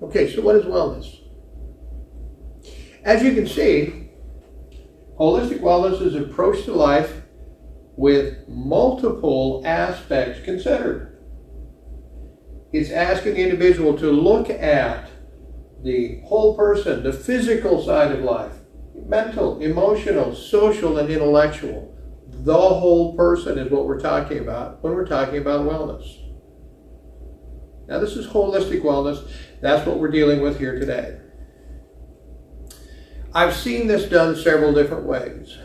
Okay, so what is wellness? As you can see, holistic wellness is an approach to life with multiple aspects considered. It's asking the individual to look at the whole person, the physical side of life, mental, emotional, social, and intellectual. The whole person is what we're talking about when we're talking about wellness. Now, this is holistic wellness. That's what we're dealing with here today. I've seen this done several different ways.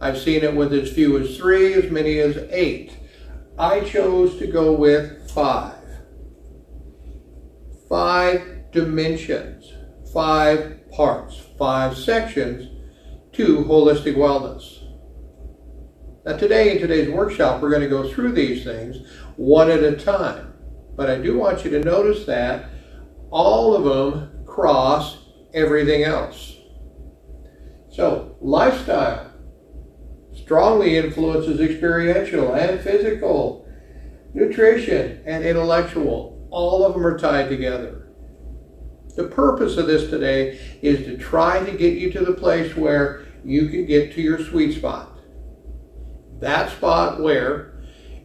I've seen it with as few as 3, as many as 8. I chose to go with 5. 5 dimensions, 5 parts, 5 sections to holistic wellness. Now today, in today's workshop, we're going to go through these things one at a time. But I do want you to notice that all of them cross everything else. So, lifestyle strongly influences experiential and physical, nutrition and intellectual. All of them are tied together. The purpose of this today is to try to get you to the place where you can get to your sweet spot. That spot where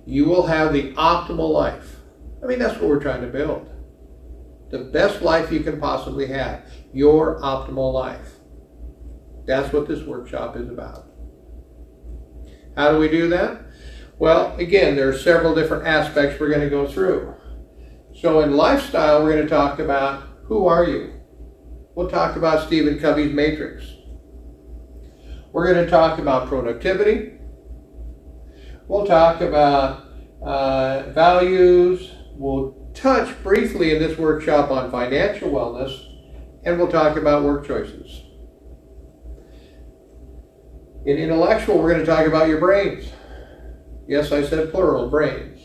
you will have the optimal life. I mean, that's what we're trying to build. The best life you can possibly have. Your optimal life. That's what this workshop is about. How do we do that? Well, again, there are several different aspects we're going to go through. So in lifestyle, we're going to talk about who are you? We'll talk about Stephen Covey's matrix. We're going to talk about productivity. We'll talk about values. We'll touch briefly in this workshop on financial wellness, and we'll talk about work choices. In intellectual, we're going to talk about your brains. Yes, I said plural, brains.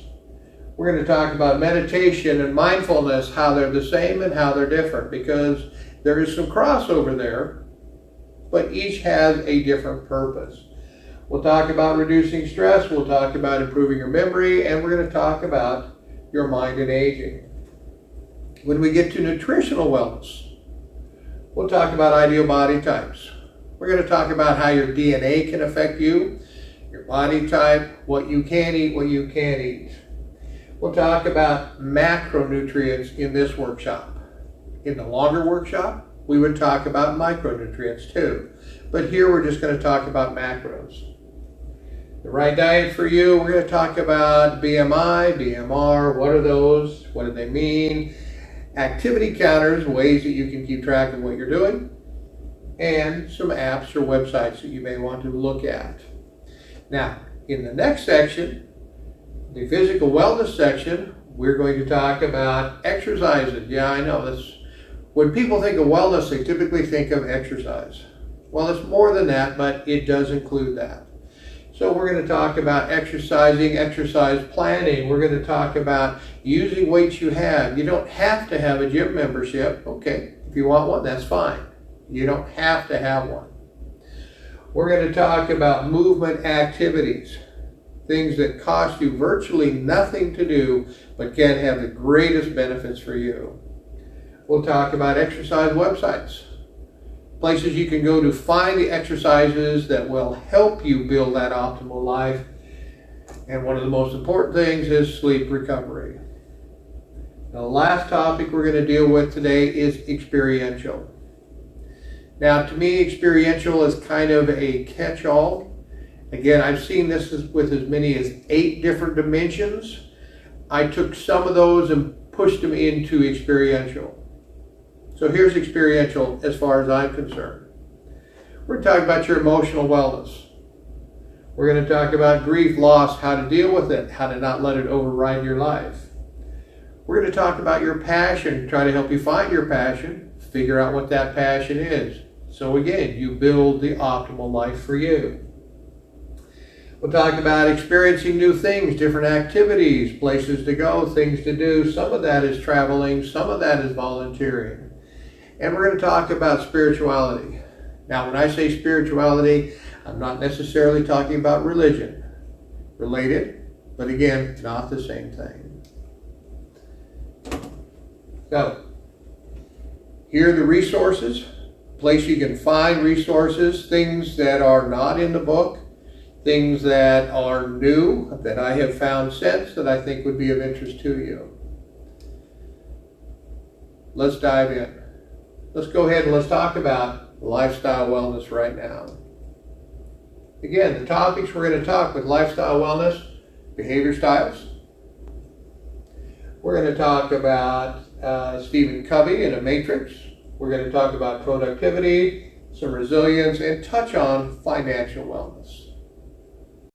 We're going to talk about meditation and mindfulness, how they're the same and how they're different, because there is some crossover there, but each has a different purpose. We'll talk about reducing stress, we'll talk about improving your memory, and we're going to talk about your mind and aging. When we get to nutritional wellness, we'll talk about ideal body types. We're going to talk about how your DNA can affect you, your body type, what you can eat, what you can't eat. We'll talk about macronutrients in this workshop. In the longer workshop, we would talk about micronutrients too. But here we're just going to talk about macros. The right diet for you, we're going to talk about BMI, BMR, what are those, what do they mean, activity counters, ways that you can keep track of what you're doing, and some apps or websites that you may want to look at. Now, in the next section, the physical wellness section, we're going to talk about exercises. Yeah, I know this. When people think of wellness, they typically think of exercise. Well, it's more than that, but it does include that. So we're going to talk about exercising, exercise planning. We're going to talk about using weights you have. You don't have to have a gym membership. Okay, if you want one, that's fine. You don't have to have one. We're going to talk about movement activities, things that cost you virtually nothing to do, but can have the greatest benefits for you. We'll talk about exercise websites, places you can go to find the exercises that will help you build that optimal life. And one of the most important things is sleep recovery. The last topic we're going to deal with today is experiential. Now, to me, experiential is kind of a catch-all. Again, I've seen this with as many as 8 different dimensions. I took some of those and pushed them into experiential. So here's experiential as far as I'm concerned. We're talking about your emotional wellness. We're going to talk about grief, loss, how to deal with it, how to not let it override your life. We're going to talk about your passion, try to help you find your passion, figure out what that passion is. So again, you build the optimal life for you. We'll talk about experiencing new things, different activities, places to go, things to do. Some of that is traveling, some of that is volunteering. And we're going to talk about spirituality. Now, when I say spirituality, I'm not necessarily talking about religion. Related, but again, not the same thing. So, Here are the resources, place you can find resources, things that are not in the book, things that are new that I have found since that I think would be of interest to you. Let's dive in. Let's go ahead and let's talk about lifestyle wellness right now. Again, the topics we're going to talk with lifestyle wellness: behavior styles. We're going to talk about Stephen Covey and a matrix. We're going to talk about productivity, some resilience, and touch on financial wellness.